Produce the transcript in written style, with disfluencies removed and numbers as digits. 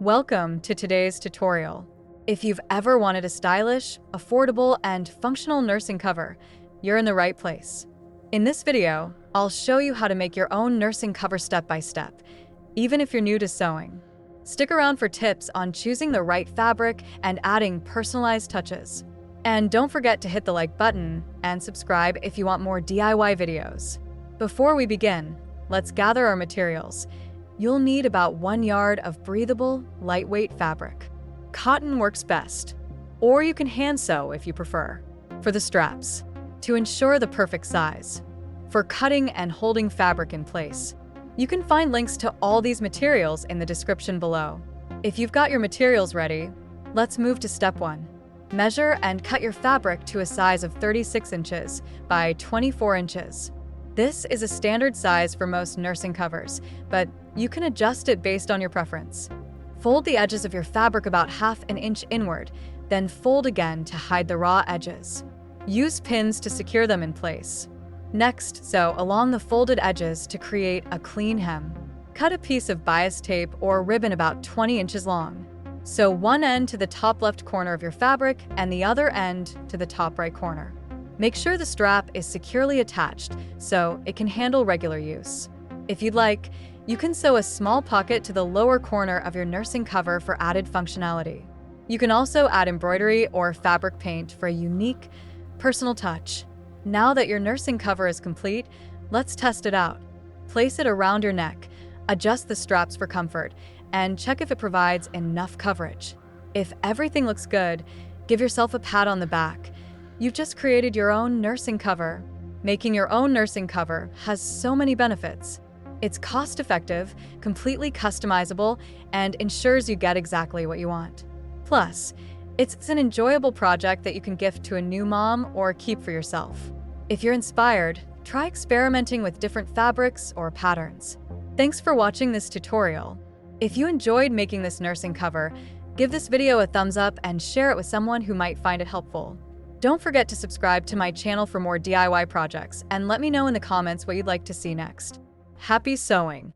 Welcome to today's tutorial. If you've ever wanted a stylish, affordable, and functional nursing cover, you're in the right place. In this video, I'll show you how to make your own nursing cover step by step, even if you're new to sewing. Stick around for tips on choosing the right fabric and adding personalized touches. And don't forget to hit the like button and subscribe if you want more DIY videos. Before we begin, let's gather our materials. You'll need about 1 yard of breathable, lightweight fabric. Cotton works best, or you can hand sew if you prefer. For the straps, to ensure the perfect size. For cutting and holding fabric in place. You can find links to all these materials in the description below. If you've got your materials ready, let's move to step 1. Measure and cut your fabric to a size of 36 inches by 24 inches. This is a standard size for most nursing covers, but you can adjust it based on your preference. Fold the edges of your fabric about ½ an inch inward, then fold again to hide the raw edges. Use pins to secure them in place. Next, sew along the folded edges to create a clean hem. Cut a piece of bias tape or ribbon about 20 inches long. Sew one end to the top left corner of your fabric and the other end to the top right corner. Make sure the strap is securely attached so it can handle regular use. If you'd like, you can sew a small pocket to the lower corner of your nursing cover for added functionality. You can also add embroidery or fabric paint for a unique, personal touch. Now that your nursing cover is complete, let's test it out. Place it around your neck, adjust the straps for comfort, and check if it provides enough coverage. If everything looks good, give yourself a pat on the back. You've just created your own nursing cover. Making your own nursing cover has so many benefits. It's cost-effective, completely customizable, and ensures you get exactly what you want. Plus, it's an enjoyable project that you can gift to a new mom or keep for yourself. If you're inspired, try experimenting with different fabrics or patterns. Thanks for watching this tutorial. If you enjoyed making this nursing cover, give this video a thumbs up and share it with someone who might find it helpful. Don't forget to subscribe to my channel for more DIY projects and let me know in the comments what you'd like to see next. Happy sewing!